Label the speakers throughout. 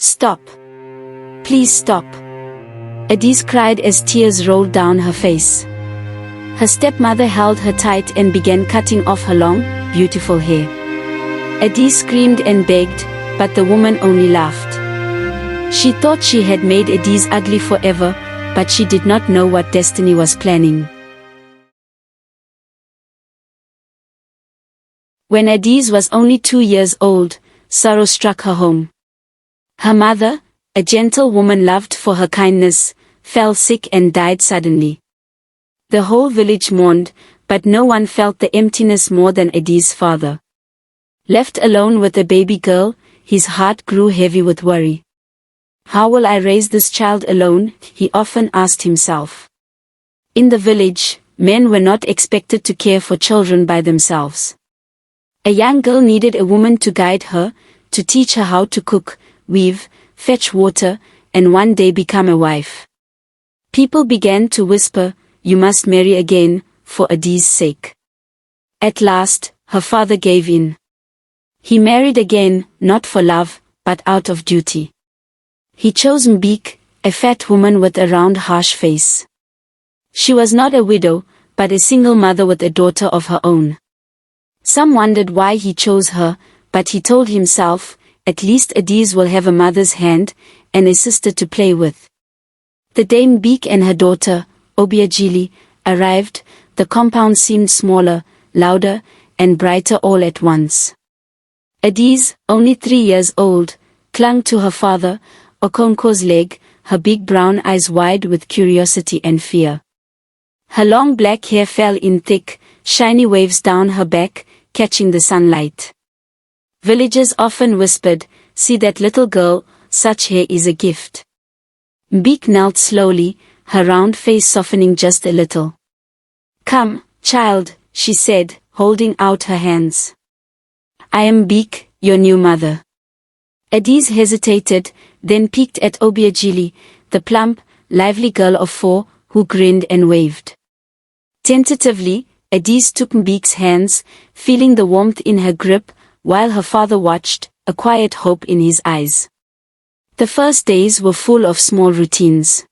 Speaker 1: Stop. Please stop. Adise cried as tears rolled down her face. Her stepmother held her tight and began cutting off her long, beautiful hair. Adise screamed and begged, but the woman only laughed. She thought she had made Adise ugly forever, but she did not know what destiny was planning. When Adise was only 2 years old, sorrow struck her home. Her mother, a gentle woman loved for her kindness, fell sick and died suddenly. The whole village mourned, but no one felt the emptiness more than Adise's father. Left alone with a baby girl, his heart grew heavy with worry. How will I raise this child alone, he often asked himself. In the village, men were not expected to care for children by themselves. A young girl needed a woman to guide her, to teach her how to cook, weave, fetch water, and one day become a wife. People began to whisper, "You must marry again, for Adise's sake." At last, her father gave in. He married again, not for love, but out of duty. He chose Mbik, a fat woman with a round harsh face. She was not a widow, but a single mother with a daughter of her own. Some wondered why he chose her, but he told himself, at least Adise will have a mother's hand, and a sister to play with. The day Mbik and her daughter, Obiageli, arrived, the compound seemed smaller, louder, and brighter all at once. Adise, only 3 years old, clung to her father, Okonko's leg, her big brown eyes wide with curiosity and fear. Her long black hair fell in thick, shiny waves down her back, catching the sunlight. Villagers often whispered, "See that little girl, such hair is a gift." Mbik knelt slowly, her round face softening just a little. "Come, child," she said, holding out her hands. "I am Mbik, your new mother." Adise hesitated, then peeked at Obiageli, the plump, lively girl of 4, who grinned and waved. Tentatively, Adise took Mbik's hands, feeling the warmth in her grip, while her father watched, a quiet hope in his eyes. The first days were full of small routines.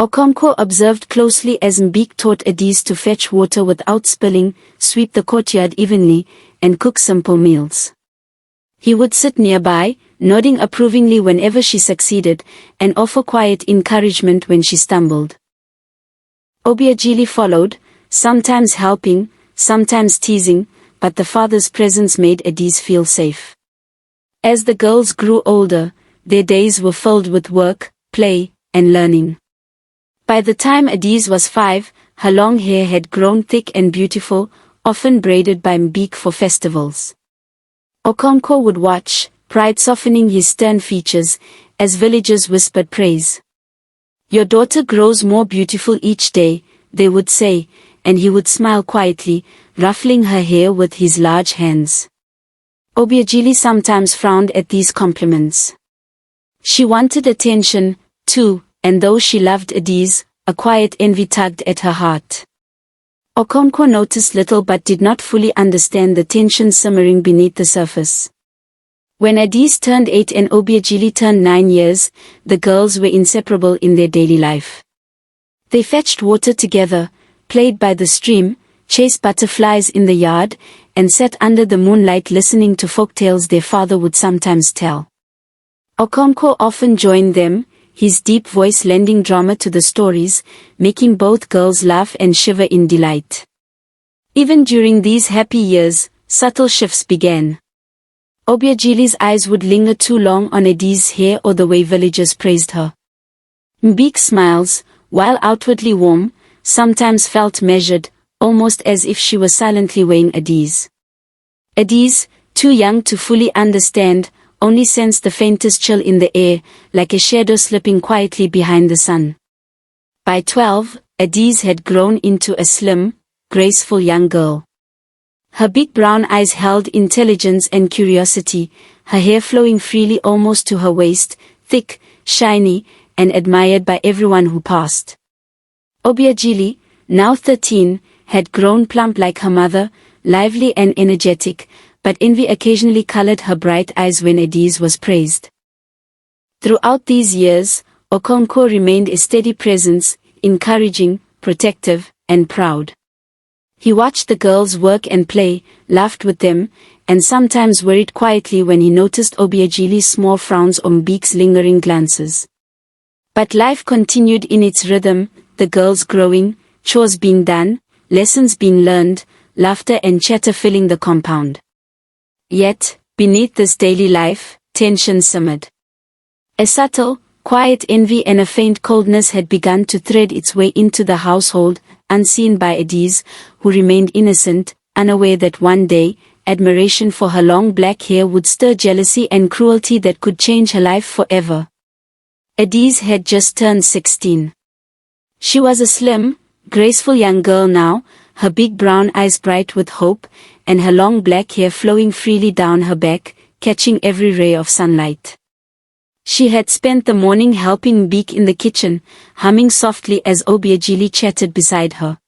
Speaker 1: Okonko observed closely as Mbik taught Adise to fetch water without spilling, sweep the courtyard evenly, and cook simple meals. He would sit nearby, nodding approvingly whenever she succeeded, and offer quiet encouragement when she stumbled. Obiageli followed, sometimes helping, sometimes teasing, but the father's presence made Adise feel safe. As the girls grew older, their days were filled with work, play, and learning. By the time Adise was 5, her long hair had grown thick and beautiful, often braided by Mbik for festivals. Okonko would watch, pride softening his stern features, as villagers whispered praise. "Your daughter grows more beautiful each day," they would say, and he would smile quietly, ruffling her hair with his large hands. Obiageli sometimes frowned at these compliments. She wanted attention, too, and though she loved Adise, a quiet envy tugged at her heart. Okonko noticed little but did not fully understand the tension simmering beneath the surface. When Adise turned 8 and Obiageli turned 9 years, the girls were inseparable in their daily life. They fetched water together, played by the stream, chased butterflies in the yard, and sat under the moonlight listening to folktales their father would sometimes tell. Okonko often joined them, his deep voice lending drama to the stories, making both girls laugh and shiver in delight. Even during these happy years, subtle shifts began. Obiageli's eyes would linger too long on Adise's hair or the way villagers praised her. Mbik's smiles, while outwardly warm, sometimes felt measured, almost as if she was silently weighing Adise. Adise, too young to fully understand, only sensed the faintest chill in the air, like a shadow slipping quietly behind the sun. By 12, Adise had grown into a slim, graceful young girl. Her big brown eyes held intelligence and curiosity, her hair flowing freely almost to her waist, thick, shiny, and admired by everyone who passed. Obiageli, now 13, had grown plump like her mother, lively and energetic, but envy occasionally colored her bright eyes when Adise was praised. Throughout these years, Okonkwo remained a steady presence, encouraging, protective, and proud. He watched the girls work and play, laughed with them, and sometimes worried quietly when he noticed Obiageli's small frowns or Mbeek's lingering glances. But life continued in its rhythm, the girls growing, chores being done, lessons being learned, laughter and chatter filling the compound. Yet, beneath this daily life, tension simmered. A subtle, quiet envy and a faint coldness had begun to thread its way into the household, unseen by Edise, who remained innocent, unaware that one day, admiration for her long black hair would stir jealousy and cruelty that could change her life forever. Edise had just turned 16. She was a slim, graceful young girl now, her big brown eyes bright with hope, and her long black hair flowing freely down her back, catching every ray of sunlight. She had spent the morning helping Mbeek in the kitchen, humming softly as Obiageli chatted beside her.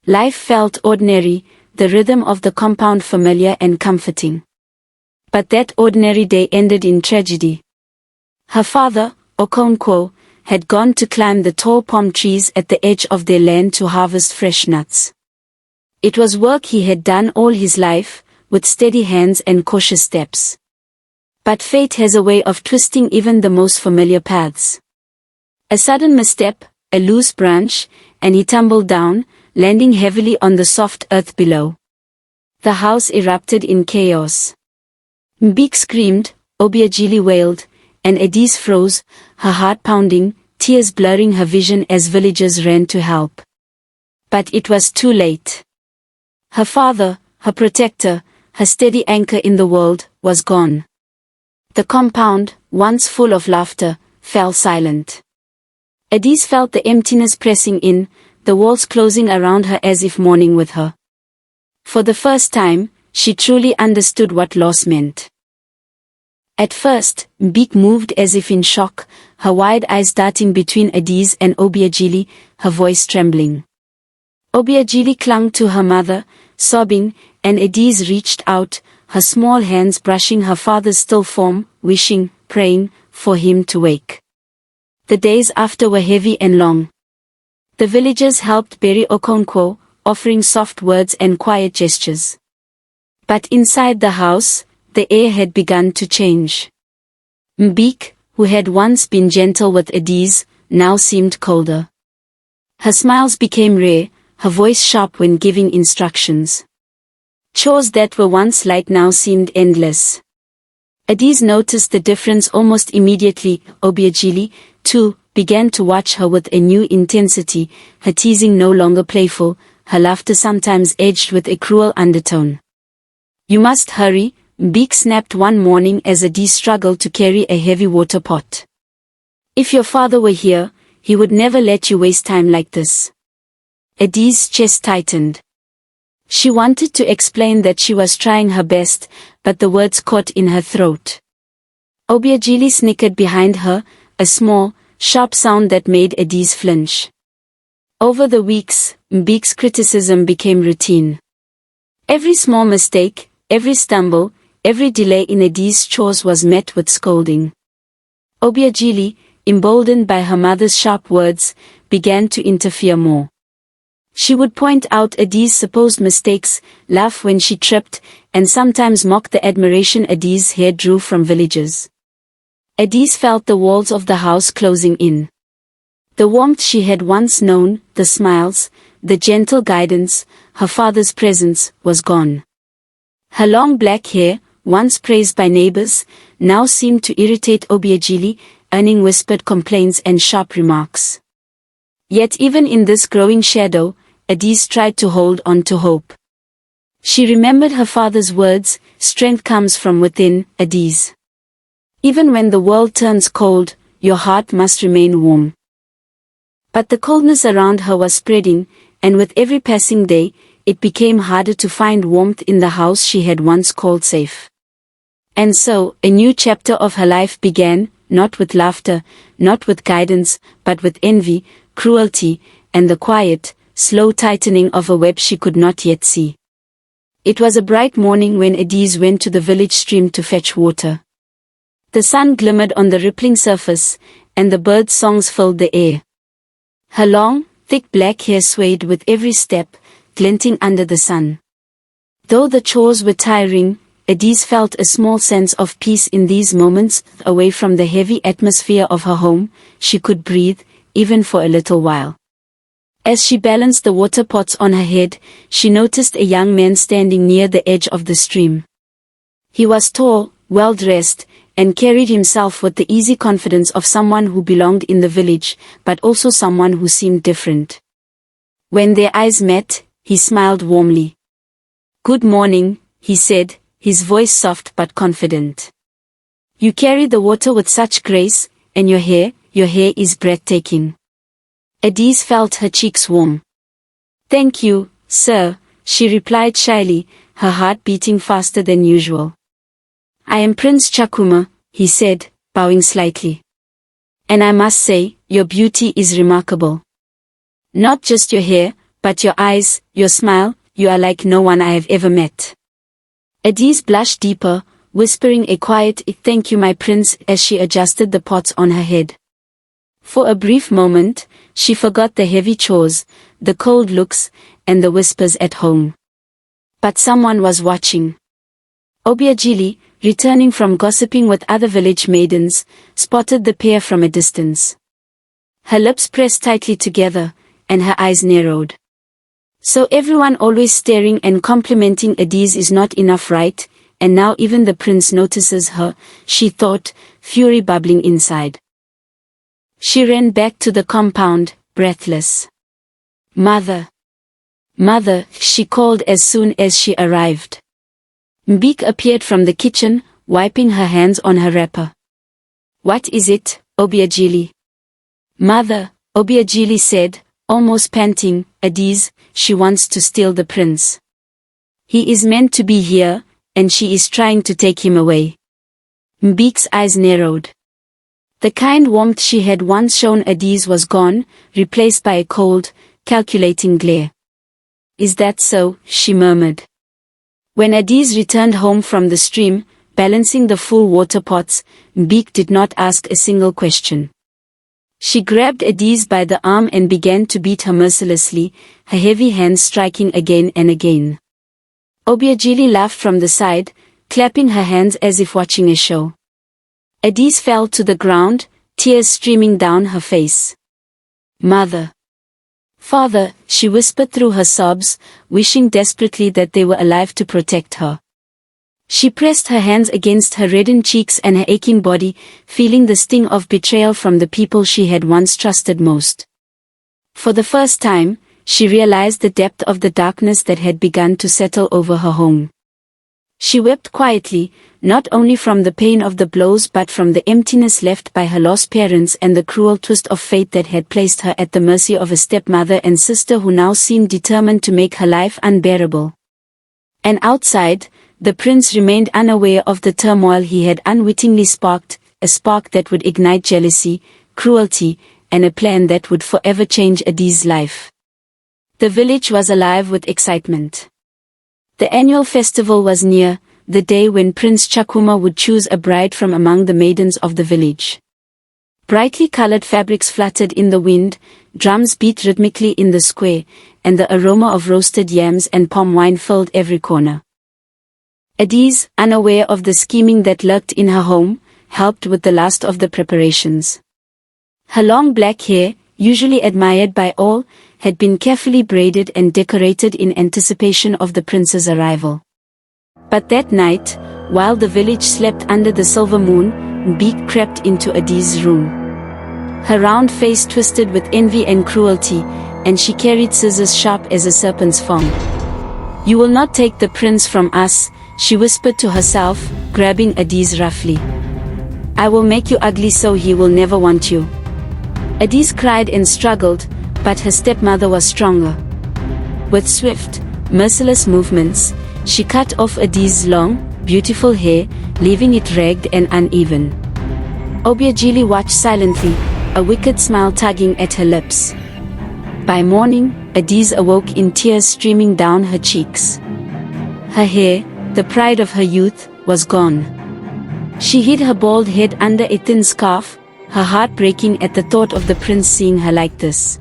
Speaker 1: Life felt ordinary, the rhythm of the compound familiar and comforting. But that ordinary day ended in tragedy. Her father, Okonkwo, had gone to climb the tall palm trees at the edge of their land to harvest fresh nuts. It was work he had done all his life, with steady hands and cautious steps. But fate has a way of twisting even the most familiar paths. A sudden misstep, a loose branch, and he tumbled down, landing heavily on the soft earth below. The house erupted in chaos. Mbeek screamed, Obiageli wailed, and Edise froze, her heart pounding, tears blurring her vision as villagers ran to help. But it was too late. Her father, her protector, her steady anchor in the world, was gone. The compound, once full of laughter, fell silent. Edise felt the emptiness pressing in, the walls closing around her as if mourning with her. For the first time, she truly understood what loss meant. At first, Mbeek moved as if in shock, her wide eyes darting between Edise and Obiageli, her voice trembling. Obiageli clung to her mother, sobbing, and Edise reached out, her small hands brushing her father's still form, wishing, praying, for him to wake. The days after were heavy and long. The villagers helped bury Okonkwo, offering soft words and quiet gestures. But inside the house, the air had begun to change. Mbeek, who had once been gentle with Edise, now seemed colder. Her smiles became rare, her voice sharp when giving instructions. Chores that were once light now seemed endless. Edise noticed the difference almost immediately. Obiageli, too, began to watch her with a new intensity, her teasing no longer playful, her laughter sometimes edged with a cruel undertone. You must hurry, Mbeek snapped one morning as Edise struggled to carry a heavy water pot. If your father were here, he would never let you waste time like this. Edise's chest tightened. She wanted to explain that she was trying her best, but the words caught in her throat. Obiageli snickered behind her, a small, sharp sound that made Edise flinch. Over the weeks, Mbeek's criticism became routine. Every small mistake, every stumble, every delay in Edise's chores was met with scolding. Obiageli, emboldened by her mother's sharp words, began to interfere more. She would point out Edise's supposed mistakes, laugh when she tripped, and sometimes mock the admiration Edise's hair drew from villagers. Edise felt the walls of the house closing in. The warmth she had once known, the smiles, the gentle guidance, her father's presence, was gone. Her long black hair, once praised by neighbors, now seemed to irritate Obiageli, earning whispered complaints and sharp remarks. Yet even in this growing shadow, Edise tried to hold on to hope. She remembered her father's words, strength comes from within, Edise. Even when the world turns cold, your heart must remain warm. But the coldness around her was spreading, and with every passing day, it became harder to find warmth in the house she had once called safe. And so, a new chapter of her life began, not with laughter, not with guidance, but with envy, cruelty, and the quiet, slow tightening of a web she could not yet see. It was a bright morning when Edise went to the village stream to fetch water. The sun glimmered on the rippling surface, and the birds' songs filled the air. Her long, thick black hair swayed with every step, glinting under the sun. Though the chores were tiring, Edise felt a small sense of peace in these moments. Away from the heavy atmosphere of her home, she could breathe, even for a little while. As she balanced the water pots on her head, she noticed a young man standing near the edge of the stream. He was tall, well-dressed, and carried himself with the easy confidence of someone who belonged in the village, but also someone who seemed different. When their eyes met, he smiled warmly. "Good morning," he said, his voice soft but confident. "You carry the water with such grace, and your hair is breathtaking." Edise felt her cheeks warm. "Thank you, sir," she replied shyly, her heart beating faster than usual. "I am Prince Chakuma," he said, bowing slightly. "And I must say, your beauty is remarkable. Not just your hair, but your eyes, your smile, you are like no one I have ever met." Edise blushed deeper, whispering a quiet "Thank you, my prince," as she adjusted the pots on her head. For a brief moment, she forgot the heavy chores, the cold looks, and the whispers at home. But someone was watching. Obiageli, returning from gossiping with other village maidens, spotted the pair from a distance. Her lips pressed tightly together, and her eyes narrowed. So everyone always staring and complimenting Edise is not enough, right? And now even the prince notices her, she thought, fury bubbling inside. She ran back to the compound, breathless. "Mother! Mother!" she called as soon as she arrived. Mbik appeared from the kitchen, wiping her hands on her wrapper. "What is it, Obiageli?" "Mother," Obiageli said, almost panting, "Edise, she wants to steal the prince. He is meant to be here, and she is trying to take him away." Mbik's eyes narrowed. The kind warmth she had once shown Edise was gone, replaced by a cold, calculating glare. "Is that so?" she murmured. When Edise returned home from the stream, balancing the full water pots, Mbik did not ask a single question. She grabbed Edise by the arm and began to beat her mercilessly, her heavy hands striking again and again. Obiageli laughed from the side, clapping her hands as if watching a show. Edise fell to the ground, tears streaming down her face. "Mother! Father," she whispered through her sobs, wishing desperately that they were alive to protect her. She pressed her hands against her reddened cheeks and her aching body, feeling the sting of betrayal from the people she had once trusted most. For the first time, she realized the depth of the darkness that had begun to settle over her home. She wept quietly, not only from the pain of the blows but from the emptiness left by her lost parents and the cruel twist of fate that had placed her at the mercy of a stepmother and sister who now seemed determined to make her life unbearable. And outside, the prince remained unaware of the turmoil he had unwittingly sparked, a spark that would ignite jealousy, cruelty, and a plan that would forever change Edise's life. The village was alive with excitement. The annual festival was near, the day when Prince Chakuma would choose a bride from among the maidens of the village. Brightly colored fabrics fluttered in the wind, drums beat rhythmically in the square, and the aroma of roasted yams and palm wine filled every corner. Edise, unaware of the scheming that lurked in her home, helped with the last of the preparations. Her long black hair, usually admired by all, had been carefully braided and decorated in anticipation of the prince's arrival. But that night, while the village slept under the silver moon, Mbik crept into Edise's room. Her round face twisted with envy and cruelty, and she carried scissors sharp as a serpent's fang. "You will not take the prince from us," she whispered to herself, grabbing Edise roughly. "I will make you ugly so he will never want you." Edise cried and struggled, but her stepmother was stronger. With swift, merciless movements, she cut off Edise's long, beautiful hair, leaving it ragged and uneven. Obiageli watched silently, a wicked smile tugging at her lips. By morning, Edise awoke in tears streaming down her cheeks. Her hair, the pride of her youth, was gone. She hid her bald head under a thin scarf, her heart breaking at the thought of the prince seeing her like this.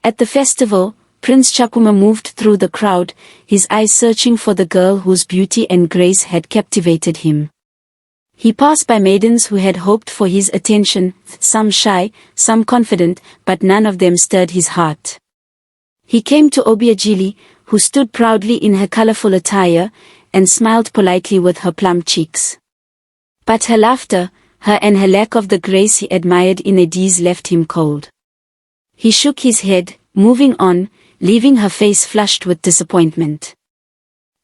Speaker 1: At the festival, Prince Chakuma moved through the crowd, his eyes searching for the girl whose beauty and grace had captivated him. He passed by maidens who had hoped for his attention, some shy, some confident, but none of them stirred his heart. He came to Obiageli, who stood proudly in her colorful attire, and smiled politely with her plump cheeks. But her laughter, and her lack of the grace he admired in Edis left him cold. He shook his head, moving on, leaving her face flushed with disappointment.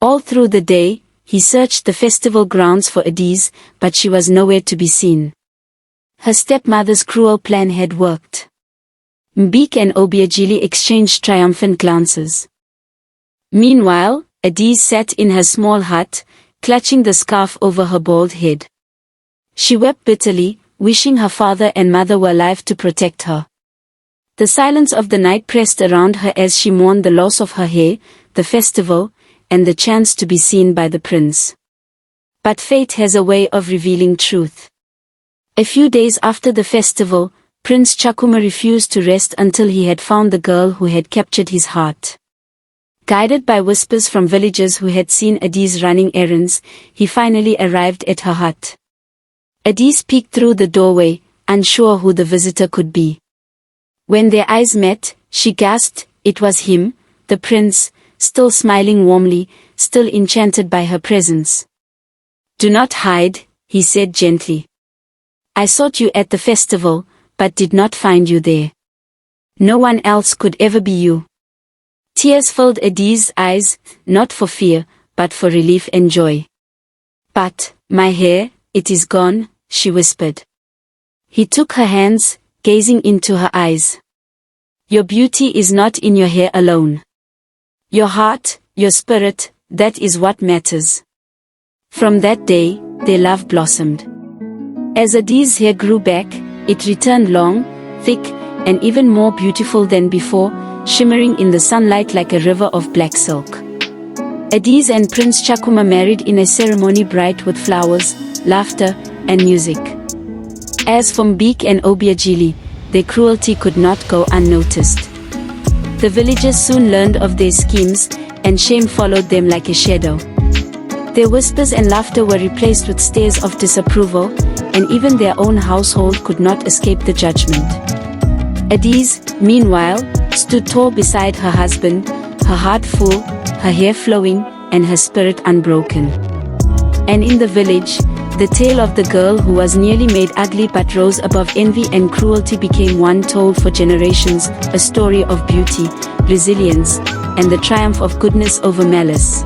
Speaker 1: All through the day, he searched the festival grounds for Edis, but she was nowhere to be seen. Her stepmother's cruel plan had worked. Mbik and Obiageli exchanged triumphant glances. Meanwhile, Edis sat in her small hut, clutching the scarf over her bald head. She wept bitterly, wishing her father and mother were alive to protect her. The silence of the night pressed around her as she mourned the loss of her hair, the festival, and the chance to be seen by the prince. But fate has a way of revealing truth. A few days after the festival, Prince Chakuma refused to rest until he had found the girl who had captured his heart. Guided by whispers from villagers who had seen Edis running errands, he finally arrived at her hut. Edis peeked through the doorway, unsure who the visitor could be. When their eyes met, she gasped, it was him, the prince, still smiling warmly, still enchanted by her presence. "Do not hide," he said gently. "I sought you at the festival, but did not find you there. No one else could ever be you." Tears filled Edis' eyes, not for fear, but for relief and joy. "But, my hair, it is gone," she whispered. He took her hands, gazing into her eyes. "Your beauty is not in your hair alone. Your heart, your spirit, that is what matters." From that day, their love blossomed. As Edis' hair grew back, it returned long, thick, and even more beautiful than before, shimmering in the sunlight like a river of black silk. Edis and Prince Chakuma married in a ceremony bright with flowers, laughter, and music. As for Mbik and Obiageli, their cruelty could not go unnoticed. The villagers soon learned of their schemes, and shame followed them like a shadow. Their whispers and laughter were replaced with stares of disapproval, and even their own household could not escape the judgment. Edis, meanwhile, stood tall beside her husband, her heart full, her hair flowing, and her spirit unbroken. And in the village, the tale of the girl who was nearly made ugly but rose above envy and cruelty became one told for generations, a story of beauty, resilience, and the triumph of goodness over malice.